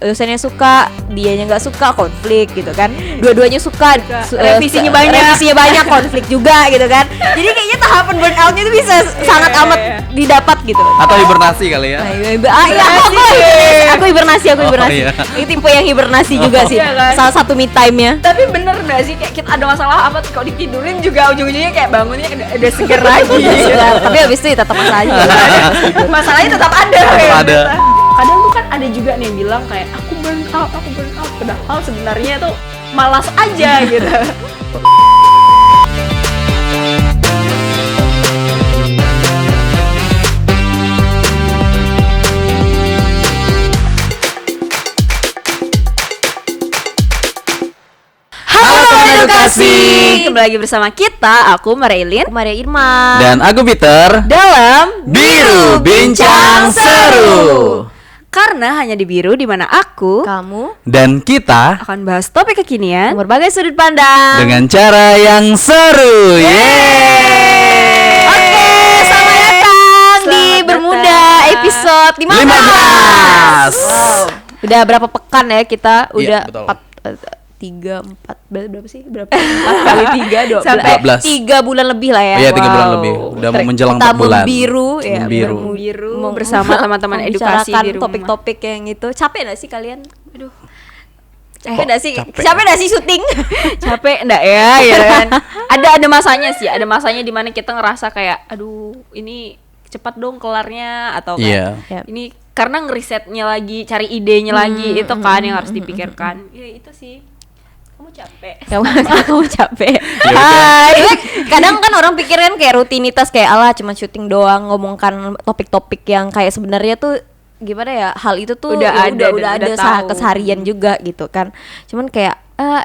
dosennya suka, dianya nggak suka, konflik gitu kan. Dua-duanya suka, revisinya banyak, konflik juga gitu kan. Jadi kayaknya tahapan burnoutnya itu bisa sangat amat didapat gitu. Atau hibernasi kali ya. Aku hibernasi. Iya. Ini tipe yang hibernasi juga sih. Iya kan? Salah satu me time-nya. Tapi bener gak sih kayak kita ada masalah apa kalau ditidurin juga ujung-ujungnya kayak bangunnya udah seger lagi. Tapi habis itu ya tetap masalahnya. Masalahnya tetap ada. Tetap ada. Kadang tuh kan ada juga nih yang bilang kayak aku burn out. Padahal sebenarnya tuh malas aja gitu. Edukasi. Kembali lagi bersama kita, aku Marilyn, Maria Irma. Dan aku Peter. dalam Biru Bincang Seru. Karena hanya di Biru di mana aku Kamu Dan kita akan bahas topik kekinian berbagai sudut pandang. dengan cara yang seru. Yeay. Oke, selamat datang di Bermuda episode 15. Wow. Udah berapa pekan ya kita? Udah betul. 4 berapa sih? Berapa? 4 kali 3 Sampai 12. 3 bulan lebih lah ya. Iya, 3 bulan lebih. Udah mau menjelang 4 bulan. Biru ya. Biru. Biru Mau bersama teman-teman edukasi membicarakan di rumah. topik-topik yang itu. Capek gak sih kalian? Aduh. Kok Capek gak sih syuting? Capek enggak ya, gitu kan. Ada masanya sih, ada masanya di mana kita ngerasa kayak aduh, ini cepat dong kelarnya atau kayak Iya. ini karena ngerisetnya lagi, cari idenya lagi itu kan yang harus dipikirkan. Ya itu sih. Kamu capek. Kamu capek. Ya udah. Hai. Kadang kan orang pikirin kayak rutinitas kayak alah cuma syuting doang, ngomongkan topik-topik yang kayak sebenarnya tuh gimana ya, hal itu tuh Udah ya ada dan udah udah ada tahu. keseharian juga gitu kan. Cuman kayak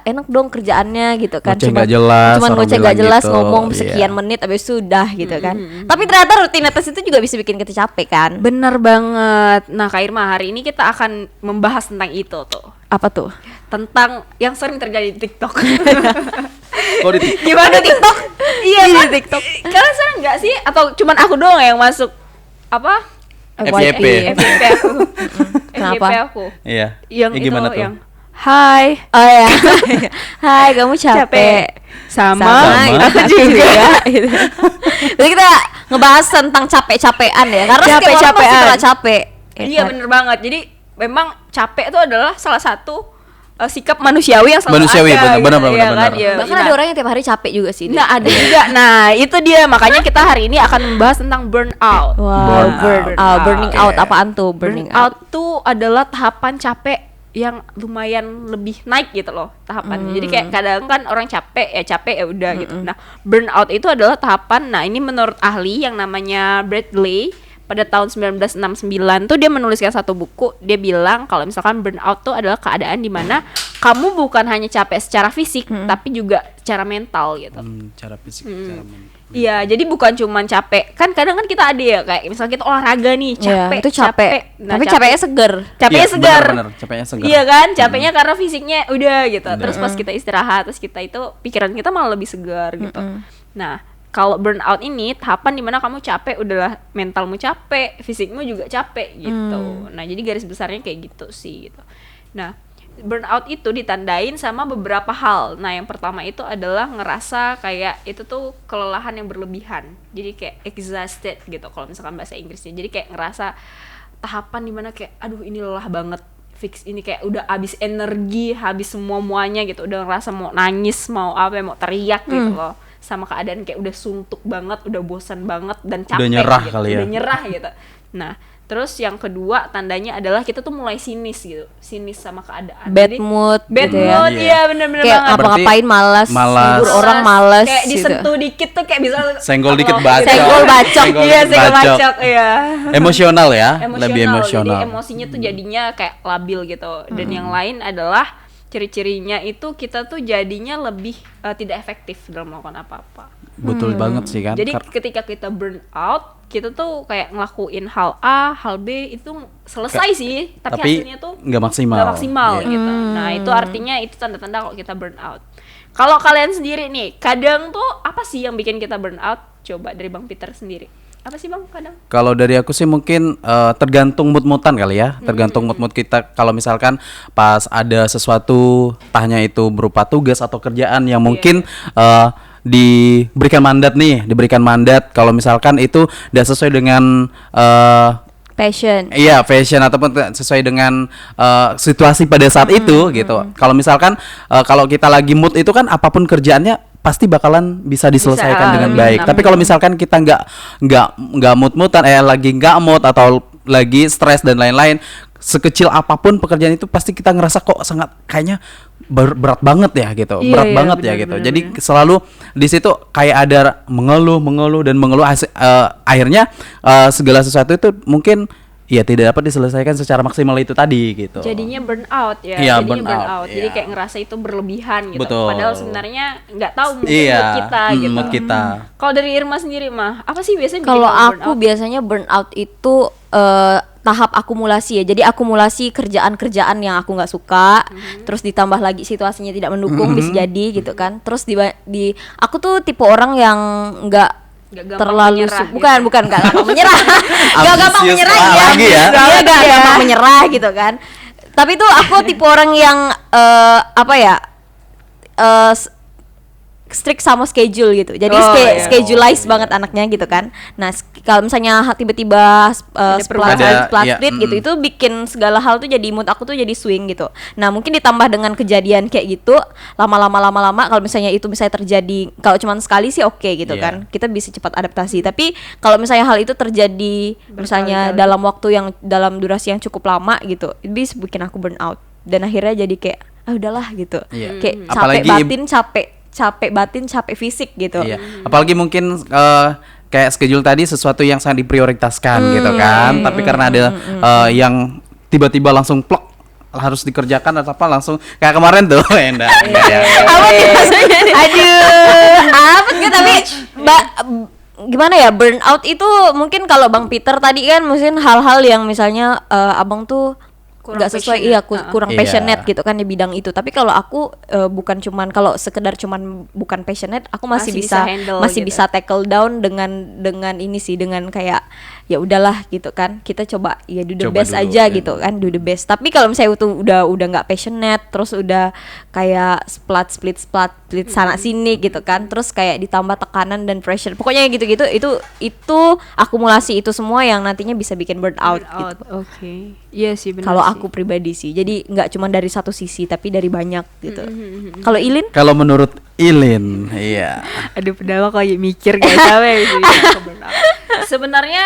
enak dong kerjaannya gitu kan. Ngoceh nggak jelas, cuman orang ngoceh bilang gak jelas gitu. ngomong Iya. sekian menit abis sudah gitu kan. Tapi ternyata rutinitas itu juga bisa bikin kita capek kan. Bener banget. Nah, Kak Irma, hari ini kita akan membahas tentang itu tuh. Apa tuh? Tentang yang sering terjadi di TikTok. Kok di Gimana TikTok? Iya kan? TikTok. Kalian sering nggak sih? Atau cuman aku doang yang masuk apa? FYP. FYP aku. Kenapa? FYP aku. Iya. Yang Ya, itu gimana tuh? yang Hai, Oh ya. Hai, kamu capek. Sama. aku juga. Gitu. Jadi kita ngebahas tentang capek-capean ya. Karena setiap orang pasti Capek-capean. pernah capek. Ya Iya kan? bener banget. Jadi memang capek itu adalah salah satu sikap manusiawi yang selalu Manusiawi, ada. bener, gitu, bener, ya bener. kan? Ya, Bahkan nah, ada orang yang tiap hari capek juga sih. Nah ada juga. Nah itu dia makanya kita hari ini akan membahas tentang burnout. Wow, Burnout. burning Oke. out apaan tuh? Burning out. Burnout tuh adalah tahapan capek yang lumayan lebih naik gitu loh tahapannya. Jadi kayak kadang kan orang capek ya udah gitu. Nah, burnout itu adalah tahapan. Nah, ini menurut ahli yang namanya Bradley pada tahun 1969 tuh dia menuliskan satu buku. Dia bilang kalau misalkan burnout tuh adalah keadaan di mana kamu bukan hanya capek secara fisik tapi juga secara mental gitu. Cara fisik, cara mental. Iya, jadi bukan cuman capek. Kan kadang kan kita ada ya kayak misalnya kita olahraga nih, Ya, capek, itu capek. Nah, Tapi capeknya seger. capeknya Iya, segar. bener, capeknya segar. Iya kan? Capeknya karena fisiknya udah gitu. Udah. Terus pas kita istirahat, terus kita itu pikiran kita malah lebih segar gitu. Nah, kalau burnout ini tahapan dimana kamu capek udahlah mentalmu capek, fisikmu juga capek gitu. Nah, jadi garis besarnya kayak gitu sih gitu. Nah, burnout itu ditandain sama beberapa hal. Nah, yang pertama itu adalah ngerasa kayak itu tuh kelelahan yang berlebihan. Jadi kayak exhausted gitu kalau misalkan bahasa Inggrisnya. Jadi kayak ngerasa tahapan dimana kayak aduh ini lelah banget. Fix ini kayak udah habis energi, habis semua-muanya gitu. Udah ngerasa mau nangis, mau apa, mau teriak gitu loh. Sama keadaan kayak udah suntuk banget, udah bosan banget dan capek nyerah gitu. kali ya. Udah nyerah gitu. Nah, terus yang kedua tandanya adalah kita tuh mulai sinis gitu, sinis sama keadaan. Bad Jadi, mood bad gitu ya. mood, Iya. iya bener-bener Kayak banget. ngapa-ngapain malas, Malas. hibur orang malas Kayak gitu. disentuh dikit tuh kayak bisa Senggol dikit Oh, bacok. Senggol bacok. Iya, dikit senggol bacok, iya. Emosional ya, Emosional, lebih emosional. jadi emosinya tuh jadinya kayak labil gitu. Dan yang lain adalah ciri-cirinya itu kita tuh jadinya lebih tidak efektif dalam melakukan apa-apa. Betul banget sih kan. Jadi ketika kita burn out, kita tuh kayak ngelakuin hal A, hal B itu selesai sih, tapi hasilnya tuh nggak maksimal. nggak maksimal Iya. gitu. Nah, itu artinya itu tanda-tanda kalau kita burn out. Kalau kalian sendiri nih, kadang tuh apa sih yang bikin kita burn out? Coba dari Bang Peter sendiri. apa sih Bang kadang? Kalau dari aku sih mungkin tergantung mood-moodan kali ya. Tergantung mood-mood kita. Kalau misalkan pas ada sesuatu, entahnya itu berupa tugas atau kerjaan yang mungkin diberikan mandat. Kalau misalkan itu udah sesuai dengan Passion. iya, fashion ataupun sesuai dengan situasi pada saat itu gitu. Kalau misalkan kalau kita lagi mood itu kan apapun kerjaannya pasti bakalan bisa diselesaikan dengan baik. Tapi kalau misalkan kita nggak mood-moodan, lagi nggak mood atau lagi stres dan lain-lain, sekecil apapun pekerjaan itu pasti kita ngerasa kok sangat kayaknya berat banget ya gitu, berat banget ya gitu. Jadi selalu di situ kayak ada mengeluh dan mengeluh, akhirnya segala sesuatu itu mungkin ya tidak dapat diselesaikan secara maksimal itu tadi gitu. Jadinya burn out ya. Iya, Jadinya burn out, Jadi iya. kayak ngerasa itu berlebihan gitu. Betul. Padahal sebenarnya nggak tahu mungkin Iya, mood kita gitu. mood kita. Kalau dari Irma sendiri mah, apa sih biasanya bikin Kalau kamu burn aku out? biasanya burnout itu tahap akumulasi ya. Jadi akumulasi kerjaan-kerjaan yang aku nggak suka, terus ditambah lagi situasinya tidak mendukung, bisa jadi gitu kan. Terus aku tuh tipe orang yang nggak Nggak gampang terlalu menyerah gitu. bukan nggak gampang menyerah, nggak gampang Ambisius menyerah ya, lagi ya. Iya, nggak gampang menyerah gitu kan. Tapi tuh aku tipe orang yang apa ya, strict sama schedule gitu. Jadi iya. scheduleize banget anaknya gitu kan. Nah, kalau misalnya tiba-tiba perubahan. split gitu, itu bikin segala hal tuh jadi mood aku tuh jadi swing gitu. Nah, mungkin ditambah dengan kejadian kayak gitu, lama-lama kalau misalnya itu terjadi, kalau cuma sekali sih oke gitu Iya. kan. Kita bisa cepat adaptasi. Tapi kalau misalnya hal itu terjadi misalnya Berkali-kali. dalam waktu yang dalam durasi yang cukup lama gitu, itu bisa bikin aku burn out. Dan akhirnya jadi kayak udahlah gitu. Iya. Kayak Apalagi capek batin, capek fisik gitu. Iya. Apalagi mungkin kayak schedule tadi sesuatu yang sangat diprioritaskan gitu kan. Tapi karena ada yang tiba-tiba langsung plok harus dikerjakan atau apa langsung kayak kemarin tuh enggak ya. Apa nih maksudnya? Aduh, apa gitu tapi gimana ya, burnout itu mungkin kalau Bang Peter tadi kan mungkin hal-hal yang misalnya abang tuh Kurang nggak sesuai, passionate. kurang Iya. passionate gitu kan di bidang itu. Tapi kalau aku bukan cuman kalau sekedar cuman bukan passionate, aku masih Masih bisa bisa handle gitu. bisa tackle down dengan ini sih, dengan kayak ya udahlah gitu kan, kita coba ya do the Coba best dulu, aja ya. gitu kan, do the best. Tapi kalau misalnya itu udah nggak passionate, terus udah kayak split sana sini gitu kan, terus kayak ditambah tekanan dan pressure, pokoknya gitu-gitu, itu akumulasi itu semua yang nantinya bisa bikin burnout gitu. Oke. Iya sih benar. Kalau sih. aku pribadi sih, jadi nggak cuma dari satu sisi tapi dari banyak gitu. Kalau Ilin? Kalau menurut Ilin, iya. Aduh, padahal aku lagi mikir guys, apa yang bisa bikin aku burn out. Sebenarnya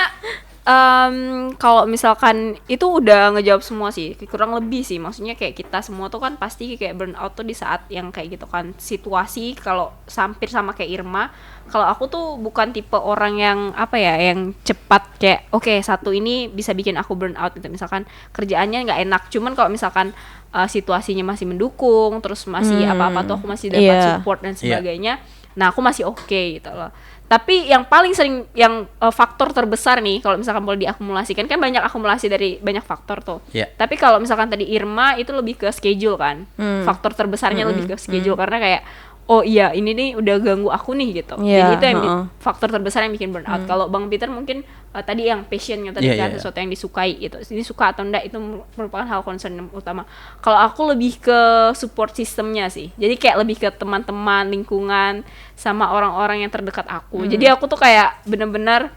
kalau misalkan itu udah ngejawab semua sih, kurang lebih sih. Maksudnya kayak kita semua tuh kan pasti kayak burnout tuh di saat yang kayak gitu kan situasi. Kalau hampir sama kayak Irma, kalau aku tuh bukan tipe orang yang apa ya, yang cepat kayak oke, satu ini bisa bikin aku burnout gitu. Misalkan kerjaannya nggak enak, cuman kalau misalkan situasinya masih mendukung, terus masih apa-apa tuh aku masih dapat Iya. support dan sebagainya. Nah, aku masih oke gitu loh. Tapi yang paling sering yang faktor terbesar nih kalau misalkan boleh diakumulasikan, kan banyak akumulasi dari banyak faktor tuh. Iya. Tapi kalau misalkan tadi Irma itu lebih ke schedule kan. Faktor terbesarnya lebih ke schedule karena kayak oh iya ini nih udah ganggu aku nih gitu. Iya, Jadi itu yang faktor terbesar yang bikin burnout. Kalau Bang Peter mungkin tadi yang passionnya tadi Iya, kan, iya. sesuatu yang disukai gitu. Ini suka atau enggak itu merupakan hal concern yang utama. Kalau aku lebih ke support sistemnya sih. Jadi kayak lebih ke teman-teman, lingkungan, sama orang-orang yang terdekat aku. Jadi aku tuh kayak bener-bener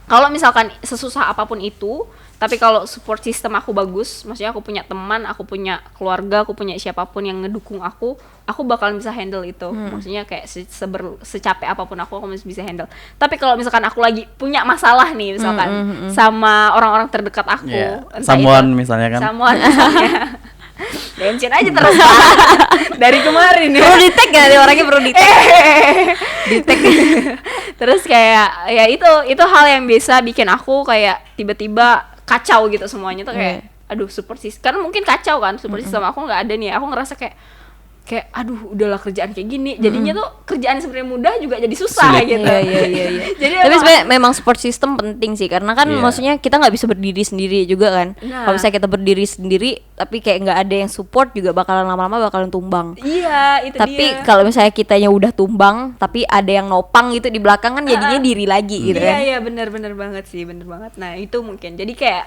kalau misalkan sesusah apapun itu, tapi kalau support system aku bagus, maksudnya aku punya teman, aku punya keluarga, aku punya siapapun yang ngedukung aku bakalan bisa handle itu. Maksudnya kayak secapek apapun aku masih bisa handle. Tapi kalau misalkan aku lagi punya masalah nih misalkan sama orang-orang terdekat aku, Iya. entah Someone itu- misalnya kan. someone misalnya. Bensin aja terus dari kemarin ya. Perlu di-tag nggak nih orangnya, perlu di-tag? Di-tag. Terus kayak ya itu hal yang bisa bikin aku kayak tiba-tiba kacau gitu semuanya tuh kayak aduh support system, karena mungkin kacau kan support system aku nggak ada nih, aku ngerasa kayak kayak aduh udahlah kerjaan kayak gini, jadinya tuh kerjaan sebenarnya mudah juga jadi susah Sulit. gitu. Iya. Jadi Tapi emang- sebenarnya memang support system penting sih, karena kan Iya. maksudnya kita nggak bisa berdiri sendiri juga kan. Nah. Kalau misalnya kita berdiri sendiri tapi kayak nggak ada yang support juga bakalan lama-lama bakalan tumbang. iya itu Tapi dia. kalau misalnya kitanya udah tumbang tapi ada yang nopang gitu di belakang kan jadinya diri lagi gitu kan. Iya benar banget sih, bener banget. Nah itu mungkin jadi kayak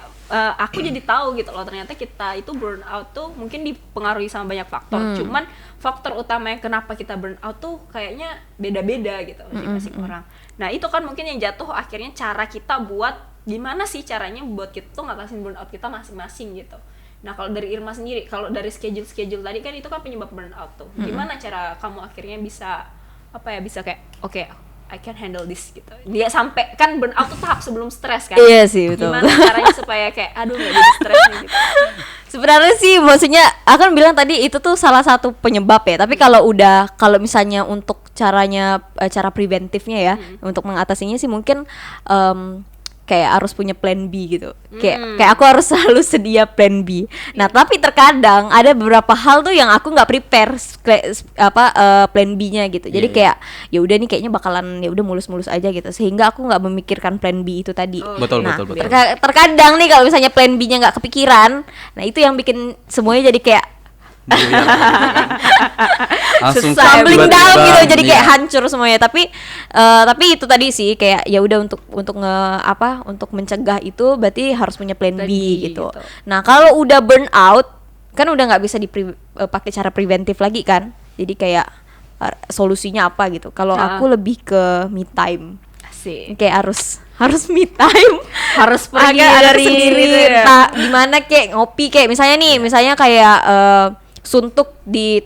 aku jadi tahu gitu loh, ternyata kita itu burn out tuh mungkin dipengaruhi sama banyak faktor. Cuman faktor utama yang kenapa kita burn out tuh kayaknya beda-beda gitu masing-masing orang. Nah itu kan mungkin yang jatuh akhirnya cara kita buat gimana sih caranya buat kita tuh ngatasin burn out kita masing-masing gitu. Nah kalau dari Irma sendiri, kalau dari schedule tadi kan itu kan penyebab burn out tuh. Gimana cara kamu akhirnya bisa bisa kayak oke, I can handle this gitu. Dia sampai kan burnout tuh tahap sebelum stres kan. Iya sih, betul. Gimana caranya supaya kayak aduh nggak jadi stres nih gitu. Sebenarnya sih maksudnya akan bilang tadi itu tuh salah satu penyebab ya. Tapi kalau misalnya untuk caranya cara preventifnya ya untuk mengatasinya sih mungkin kayak harus punya plan B gitu. Kayak aku harus selalu sedia plan B. Nah, tapi terkadang ada beberapa hal tuh yang aku nggak prepare plan B-nya gitu. Jadi kayak ya udah nih kayaknya bakalan ya udah mulus-mulus aja gitu. Sehingga aku nggak memikirkan plan B itu tadi. Betul, Nah, betul. terkadang nih kalau misalnya plan B-nya nggak kepikiran, nah itu yang bikin semuanya jadi kayak Langsung tumbling tiba-tiba, down gitu, jadi kayak iya. hancur semuanya. Tapi itu tadi sih kayak ya udah untuk mencegah itu berarti harus punya plan Plan B B gitu. gitu. Nah kalau udah burn out kan udah nggak bisa pakai cara preventif lagi kan. Jadi kayak solusinya apa gitu. Kalau aku lebih ke me time. Asik. Kayak harus me time, Harus pergi agak dari sendiri, gitu ya. entah gimana kayak ngopi kayak misalnya kayak suntuk di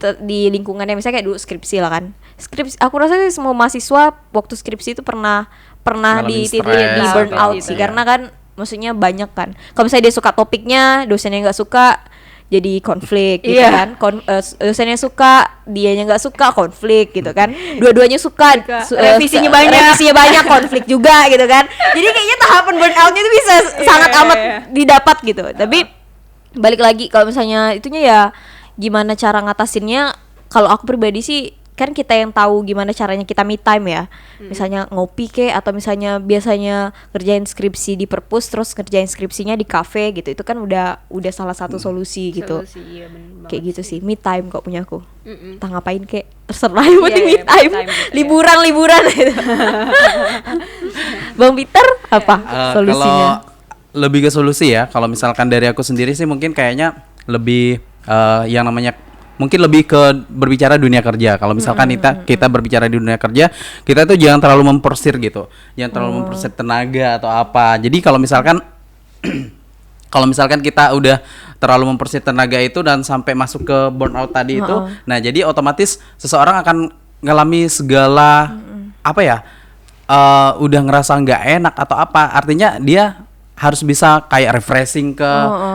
lingkungannya, misalnya kayak dulu skripsi lah kan. Skripsi aku rasa sih semua mahasiswa waktu skripsi itu pernah Ngalamin di stres, burn out gitu sih, ya. karena kan maksudnya banyak kan. Kalau misalnya dia suka topiknya, dosennya nggak suka, jadi konflik gitu Iya. kan. Dosennya suka, dianya nggak suka, konflik gitu kan. Dua-duanya suka, Revisinya banyak. revisinya banyak, konflik juga gitu kan. Jadi kayaknya tahapan burnoutnya itu bisa sangat amat didapat gitu. Tapi balik lagi kalau misalnya itunya ya gimana cara ngatasinnya. Kalau aku pribadi sih kan kita yang tahu gimana caranya kita me time ya. Misalnya ngopi atau misalnya biasanya kerjain skripsi di perpus terus kerjain skripsinya di kafe gitu. Itu kan udah salah satu solusi gitu. Solusi, iya, bener banget Kayak gitu sih, me time kok punya aku. Mm-mm. Entah ngapain terserah yang penting me Iya, me time. time gitu ya. Liburan gitu. Bang Peter apa solusinya? Kalau lebih ke solusi ya, kalau misalkan dari aku sendiri sih mungkin kayaknya lebih yang namanya mungkin lebih ke berbicara dunia kerja. Kalau misalkan kita berbicara di dunia kerja, kita tuh jangan terlalu memporsir gitu, jangan terlalu memporsir tenaga atau apa. Jadi kalau misalkan kita udah terlalu memporsir tenaga itu dan sampai masuk ke burnout tadi itu, nah jadi otomatis seseorang akan ngalami segala udah ngerasa nggak enak atau apa. Artinya dia harus bisa kayak refreshing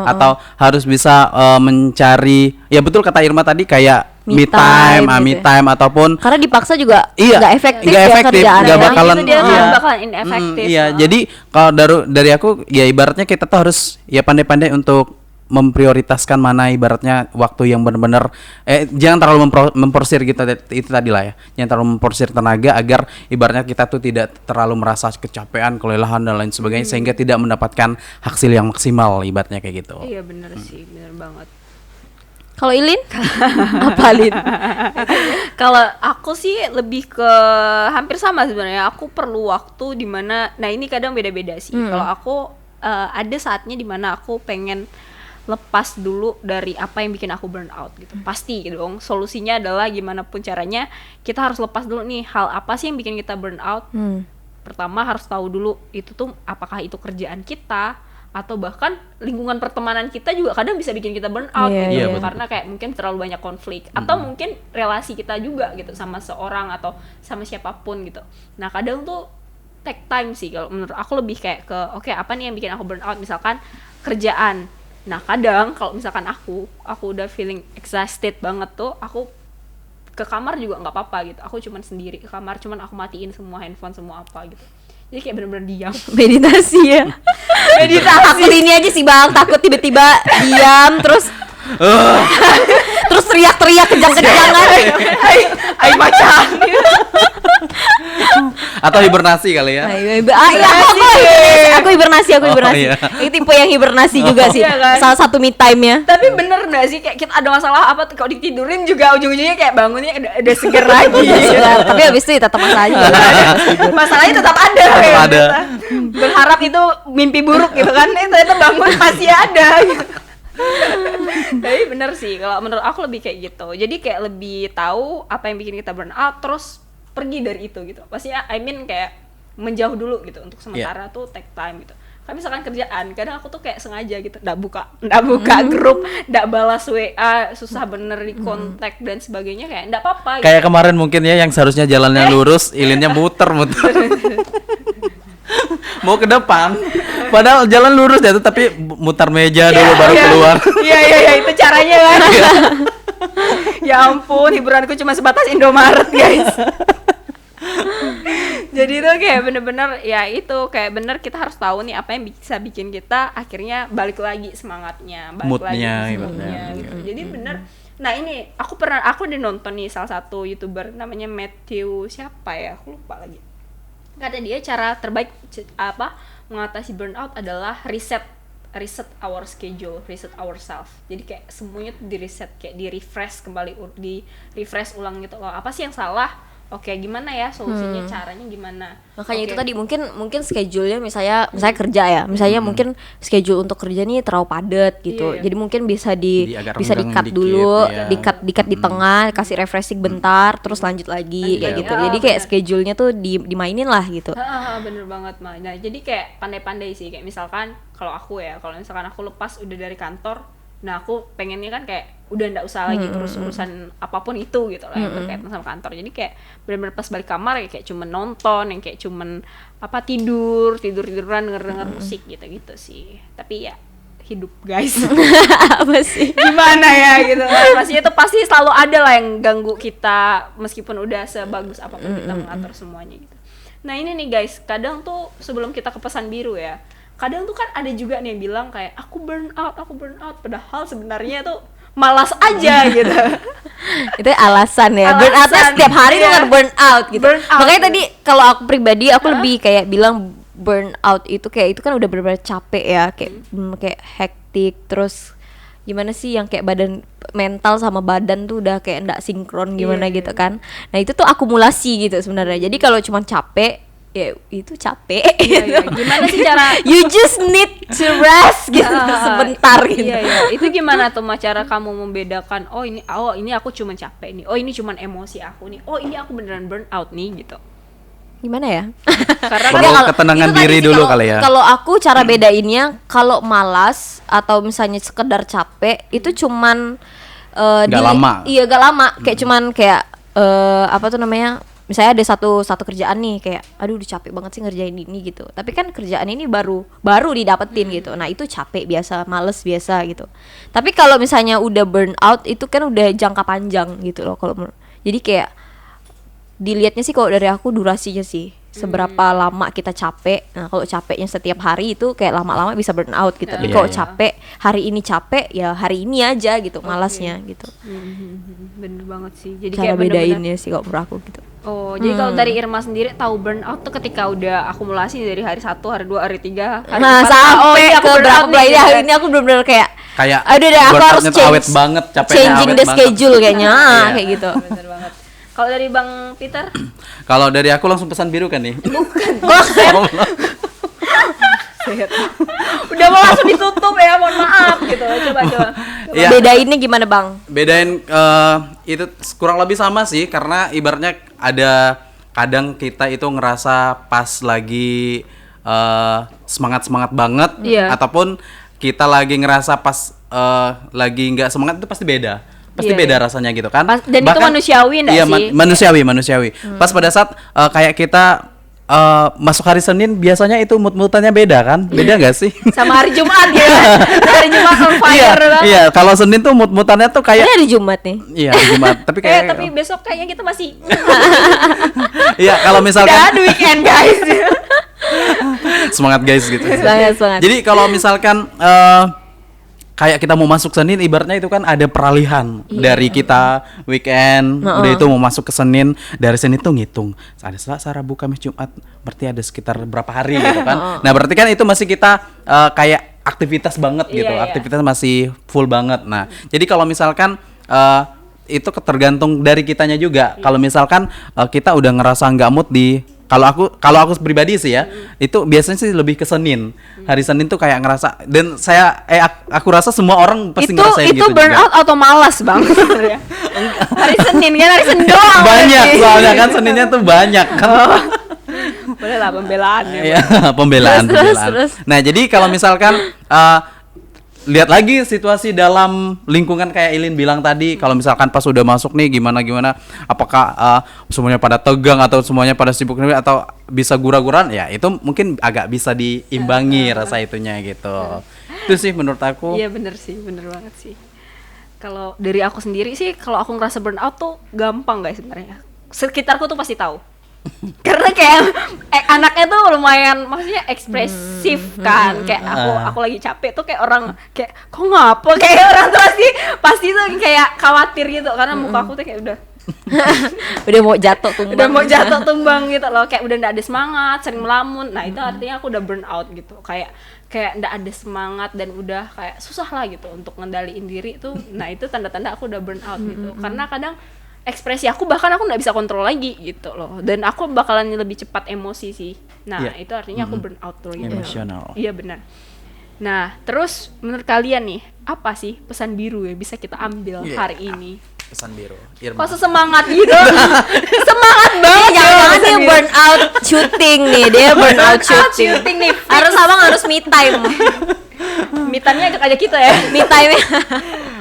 atau harus bisa mencari, ya betul kata Irma tadi, kayak me time gitu ya. ataupun Karena dipaksa juga iya nggak efektif nggak ya efektif, kerjaannya. nggak bakalan Itu dia iya. bakalan inefektif. Iya, jadi kalau dari aku ya ibaratnya kita tuh harus ya pandai-pandai untuk memprioritaskan mana ibaratnya waktu yang benar-benar jangan terlalu memporsir gitu, itu tadi lah ya, jangan terlalu memporsir tenaga agar ibaratnya kita tuh tidak terlalu merasa kecapean, kelelahan dan lain sebagainya sehingga tidak mendapatkan hasil yang maksimal ibaratnya kayak gitu. Iya bener sih, bener banget. Kalau Ilin apa Lin? Kalau aku sih lebih ke hampir sama sebenarnya. Aku perlu waktu dimana, nah ini kadang beda-beda sih. Kalau aku ada saatnya dimana aku pengen lepas dulu dari apa yang bikin aku burn out gitu. Pasti gitu dong. Solusinya adalah gimana pun caranya kita harus lepas dulu nih, hal apa sih yang bikin kita burn out. Pertama harus tahu dulu itu tuh apakah itu kerjaan kita atau bahkan lingkungan pertemanan kita juga kadang bisa bikin kita burn out Iya, gitu. iya. Karena kayak mungkin terlalu banyak konflik atau mungkin relasi kita juga gitu sama seorang atau sama siapapun gitu. Nah kadang tuh take time sih kalau menurut aku, lebih kayak ke oke, apa nih yang bikin aku burn out, misalkan kerjaan. Nah kadang kalau misalkan aku udah feeling exhausted banget tuh, aku ke kamar juga nggak apa-apa gitu, aku cuman sendiri ke kamar, cuman aku matiin semua handphone semua apa gitu, jadi kayak bener-bener diam. Meditasi ya. Meditasi. Takut ini aja sih Bang, takut tiba-tiba diam terus teriak-teriak kejang-kejangan. Ai macan. Atau hibernasi kali ya. Aku hibernasi. Oh, iya. Ini tipe yang hibernasi juga sih. Iya kan? Salah satu me time-nya. Tapi bener gak sih kayak kita ada masalah apa kalau ditidurin juga ujung-ujungnya kayak bangunnya udah seger lagi. Tapi habis itu ya tetap masalahnya. Masalahnya tetap ada. Tetap ada. Berharap itu mimpi buruk gitu kan. Ternyata bangun masih ada gitu. Tapi bener sih kalau menurut aku lebih kayak gitu. Jadi kayak lebih tahu apa yang bikin kita burn out terus pergi dari itu gitu. Pasti kayak menjauh dulu gitu untuk sementara tuh take time gitu. Kan misalkan kerjaan, kadang aku tuh kayak sengaja gitu nggak buka grup, nggak balas WA, susah bener di kontak dan sebagainya kayak nggak apa-apa. Kayak kemarin mungkin ya yang seharusnya jalannya lurus, ilinnya muter. Mau ke depan, padahal jalan lurus ya, tapi mutar meja dulu baru keluar. Iya itu caranya kan. Ya ampun, hiburanku cuma sebatas Indomaret guys. Jadi itu kayak bener-bener ya itu kayak bener kita harus tahu nih apa yang bisa bikin kita akhirnya balik lagi semangatnya, Moodnya, gitu. Jadi bener. Nah ini aku udah nonton nih salah satu YouTuber namanya Matthew siapa ya, aku lupa lagi. Kata dia cara terbaik mengatasi burnout adalah reset our schedule, reset ourselves. Jadi kayak semuanya tuh di reset, kayak di refresh kembali, di refresh ulang gitu loh. Apa sih yang salah? Oke, gimana ya solusinya, caranya gimana? Makanya itu tadi mungkin schedule-nya misalnya kerja ya. Misalnya mungkin schedule untuk kerja nih terlalu padat gitu. Iya. Jadi mungkin bisa agak bisa renggang di-cut dikit, dulu, ya. di-cut di tengah, kasih refreshing bentar, terus lanjut lagi kayak gitu. Ya, Jadi kayak bener. schedule-nya tuh dimainin lah gitu. Bener banget mah. Nah jadi kayak pandai-pandai sih, kayak misalkan kalau misalkan aku lepas udah dari kantor, nah aku pengennya kan kayak udah nggak usah lagi terus urusan apapun itu gitu lah yang berkaitan sama kantor. Jadi kayak benar-benar pas balik kamar kayak cuman nonton, yang kayak cuman tiduran denger musik gitu sih. Tapi ya hidup guys. Apa sih? Gimana ya gitu. Pastinya tuh pasti selalu ada lah yang ganggu kita meskipun udah sebagus apapun kita mengatur semuanya gitu. Nah ini nih guys, kadang tuh sebelum kita ke pesan biru ya, kadang tuh kan ada juga nih yang bilang kayak aku burn out, padahal sebenarnya tuh malas aja gitu. Itu alasan ya. Burn outnya setiap hari tuh kan burn out gitu. Makanya tadi kalau aku pribadi aku lebih kayak bilang burn out itu kayak itu kan udah benar-benar capek ya, kayak hektik, terus gimana sih yang kayak badan mental sama badan tuh udah kayak ndak sinkron gimana gitu kan. Nah itu tuh akumulasi gitu sebenarnya. Jadi kalau cuma capek ya itu capek. Iya. Gimana sih cara you just need to rest gitu sebentar gitu. Iya. Itu gimana tuh cara kamu membedakan ini aku cuma capek nih. Oh ini cuma emosi aku nih. Oh ini aku beneran burn out nih gitu. Gimana ya? Karena Perlu ketenangan diri dulu kali ya. Kalau aku cara bedainnya kalau malas atau misalnya sekedar capek itu cuman Nggak lama. Iya, gak lama. Kayak cuman kayak apa tuh namanya? Misalnya ada satu kerjaan nih kayak aduh udah capek banget sih ngerjain ini gitu. Tapi kan kerjaan ini baru didapetin gitu. Nah, itu capek biasa, males biasa gitu. Tapi kalau misalnya udah burn out itu kan udah jangka panjang gitu loh kalau jadi kayak dilihatnya sih kalau dari aku durasinya sih. Seberapa lama kita capek. Nah, kalau capeknya setiap hari itu kayak lama-lama bisa burn out gitu. Tapi kalau capek, hari ini capek ya hari ini aja gitu, malasnya gitu. Bener banget sih. Jadi Cara kayak bener-bener bedainnya sih kalau menurut aku gitu. Oh, jadi kalau dari Irma sendiri tahu burnout tuh ketika udah akumulasi dari hari 1, hari 2, hari 3, hari Nah, 4, sampai ini aku ke burnout berapa nih, bulan gitu hari kan. ini aku benar-benar kayak aduh deh aku burnoutnya harus tuh awet banget, capeknya changing awet the banget. schedule kayaknya kayak gitu. Bener banget. Kalau dari Bang Peter? Kalau dari aku langsung pesan biru kan nih. Udah mau langsung ditutup ya, mohon maaf gitu. Coba. Iya. Bedainnya gimana, Bang? Bedain itu kurang lebih sama sih, karena ibaratnya ada kadang kita itu ngerasa pas lagi semangat banget, ataupun kita lagi ngerasa pas lagi nggak semangat, itu pasti beda. Pasti beda rasanya gitu kan. Dan itu manusiawi enggak iya, sih? manusiawi. Pas pada saat kayak kita masuk hari Senin biasanya itu mood-moodannya beda kan? Beda nggak sih? Sama hari Jumat ya. Hari Jumat on fire banget. Iya, kalau Senin tuh mood-moodannya tuh kayak Ini hari Jumat nih. iya, Jumat. Tapi kayak Tapi besok kayaknya kita masih iya, kalau misalkan udah weekend guys. semangat guys gitu. Semangat. Jadi kalau misalkan kayak kita mau masuk Senin, ibaratnya itu kan ada peralihan dari kita weekend, udah itu mau masuk ke Senin, dari Senin tuh ngitung ada Selasa, Rabu, Kamis, Jumat, berarti ada sekitar berapa hari gitu kan. Nah berarti kan itu masih kita kayak aktivitas banget gitu, aktivitas masih full banget. Nah jadi kalau misalkan itu tergantung dari kitanya juga. Kalau misalkan kita udah ngerasa nggak mood di kalau aku pribadi sih ya, itu biasanya sih lebih ke Senin. Hari Senin tuh kayak ngerasa, dan aku rasa semua orang pasti ngerasain gitu juga. Itu burnout atau malas Bang sebenarnya. Hari Senin kan, hari Senin doang. Banyak soalnya kan Seninnya tuh banyak kan. Boleh lah pembelaannya. Iya, pembelaan. Nah, jadi kalau misalkan lihat lagi situasi dalam lingkungan kayak Ilin bilang tadi, kalau misalkan pas udah masuk nih gimana, apakah semuanya pada tegang atau semuanya pada sibuk nih, atau bisa gura-guran, ya itu mungkin agak bisa diimbangi rasa itunya gitu. Itu sih menurut aku. Iya bener banget sih. Kalau dari aku sendiri sih, kalau aku ngerasa burnout tuh gampang guys sebenarnya. Sekitarku tuh pasti tahu. Karena kayak anaknya tuh lumayan, maksudnya ekspresif kan, kayak aku lagi capek tuh kayak orang kayak kok ngapa, kayak orang tuh pasti tuh kayak khawatir gitu, karena muka aku tuh kayak udah mau jatuh tumbang gitu loh, kayak udah nggak ada semangat, sering melamun. Nah itu artinya aku udah burn out gitu, kayak nggak ada semangat dan udah kayak susah lah gitu untuk ngendaliin diri tuh. Nah itu tanda-tanda aku udah burn out gitu, karena kadang ekspresi aku bahkan aku nggak bisa kontrol lagi gitu loh, dan aku bakalan lebih cepat emosi sih. Nah itu artinya aku burn out tuh gitu. Emosional. Iya benar. Nah terus menurut kalian nih, apa sih pesan biru yang bisa kita ambil hari ini? Pesan biru Irma. Kok semangat gitu? Semangat banget. Jangan nih burn out shooting nih, dia burn out shooting nih. Harus me time. Me time-nya ajak kita ya. Me time.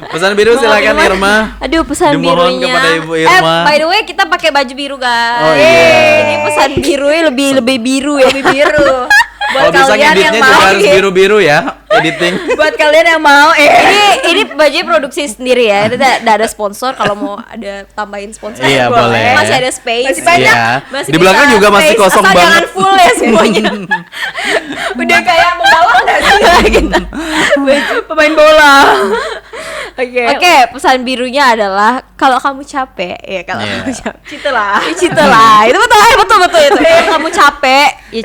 Pesan biru silakan Irma. Aduh, pesan Dimohon birunya. kepada Ibu Irma. By the way, kita pakai baju biru, guys. Oh iya. Ini pesan birunya lebih biru ya. Lebih biru. Buat bisa ngeditnya juga harus biru-biru ya, editing. Buat kalian yang mau ini bajunya produksi sendiri ya. Tidak ada sponsor, kalau mau ada tambahin sponsor. Iya, boleh. Masih ada space. Masih banyak. Iya. Di belakang juga masih kosong asal banget. Jangan full ya semuanya. Udah kayak pembalap enggak sih? Pemain bola. Oke, pesan birunya adalah kalau kamu capek, ya kalau kamu capek. Citelah. Itu betul itu. Kalau kamu capek, ya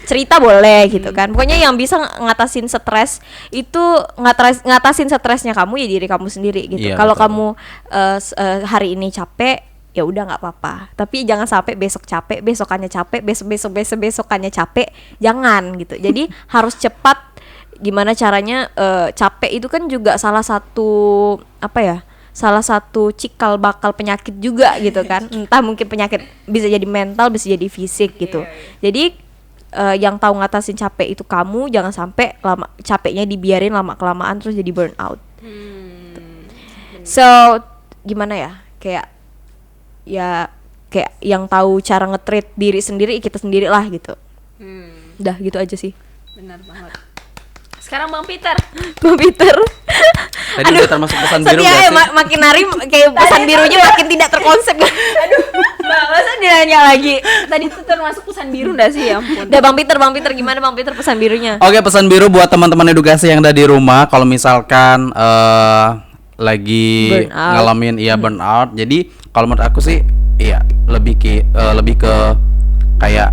cerita boleh gitu kan. Pokoknya yang bisa ngatasin stres itu ngatasin stresnya kamu ya diri kamu sendiri gitu. Kalau kamu hari ini capek, ya udah nggak apa-apa. Tapi jangan sampai besok capek, besokannya capek, besokannya capek. Jangan gitu. Jadi harus cepat. Gimana caranya, capek itu kan juga salah satu cikal bakal penyakit juga gitu kan. Entah mungkin penyakit bisa jadi mental, bisa jadi fisik gitu. Jadi yang tahu ngatasin capek itu kamu, jangan sampai capeknya dibiarin lama kelamaan terus jadi burnout. So gimana ya, kayak yang tahu cara nge-treat diri sendiri kita sendiri lah gitu. Udah gitu aja sih. Benar banget. Sekarang Bang Peter. Tadi udah termasuk pesan biru ya, gak sih? makin hari kayak pesan birunya makin tidak terkonsep. Aduh, masa dinanya lagi. Tadi itu termasuk pesan biru enggak sih, ya ampun. Udah Bang Peter gimana Bang Peter pesan birunya? Oke, pesan biru buat teman-teman edukasi yang ada di rumah, kalau misalkan lagi ngalamin burnout. Jadi kalau menurut aku sih lebih ke kayak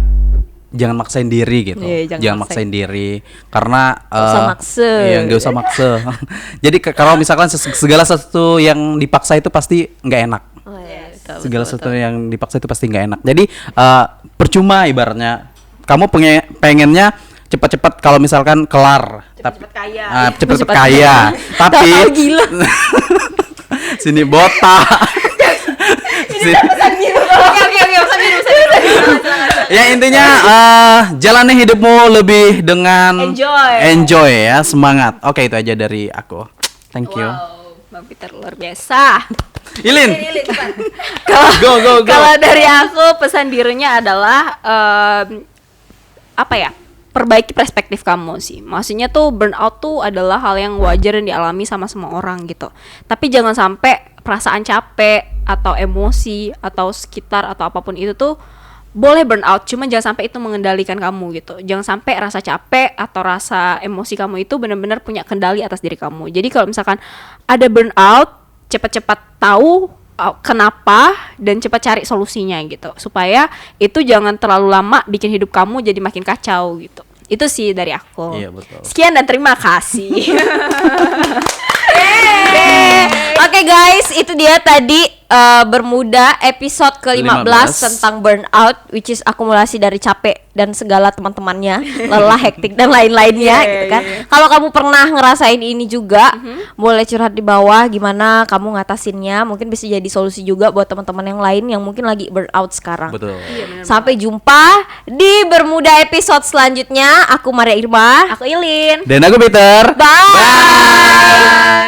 jangan maksain diri gitu. Jangan maksain diri karena nggak usah maksa. Jadi kalau misalkan segala sesuatu yang dipaksa itu pasti nggak enak. Segala sesuatu yang dipaksa itu pasti nggak enak. Jadi percuma ibaratnya. Kamu pengennya cepat-cepat kalau misalkan kelar, cepat-cepat kaya. Tapi sini botak. Oke, pesan biru. Ya intinya jalani hidupmu lebih dengan enjoy ya, semangat. Oke, itu aja dari aku. Thank you. Wow, Bang Peter luar biasa. Ilin. Go. Go. Kalau dari aku pesan birunya adalah perbaiki perspektif kamu sih. Maksudnya tuh burnout tuh adalah hal yang wajar yang dialami sama semua orang gitu. Tapi jangan sampai perasaan capek atau emosi atau sekitar atau apapun itu tuh boleh burnout, cuma jangan sampai itu mengendalikan kamu gitu. Jangan sampai rasa capek atau rasa emosi kamu itu benar-benar punya kendali atas diri kamu. Jadi kalau misalkan ada burnout, cepat-cepat tahu kenapa dan cepat cari solusinya gitu. Supaya itu jangan terlalu lama bikin hidup kamu jadi makin kacau gitu. Itu sih dari aku. Iya, betul. Sekian dan terima kasih. Oke guys, itu dia tadi Bermuda episode ke-15 tentang burnout, which is akumulasi dari capek dan segala teman-temannya, lelah, hektik dan lain-lainnya gitu kan. Kalau kamu pernah ngerasain ini juga, boleh curhat di bawah gimana kamu ngatasinnya. Mungkin bisa jadi solusi juga buat teman-teman yang lain yang mungkin lagi burnout sekarang. Betul. Sampai jumpa di Bermuda episode selanjutnya. Aku Maria Irma, Aku Ilin. Dan aku Peter. Bye.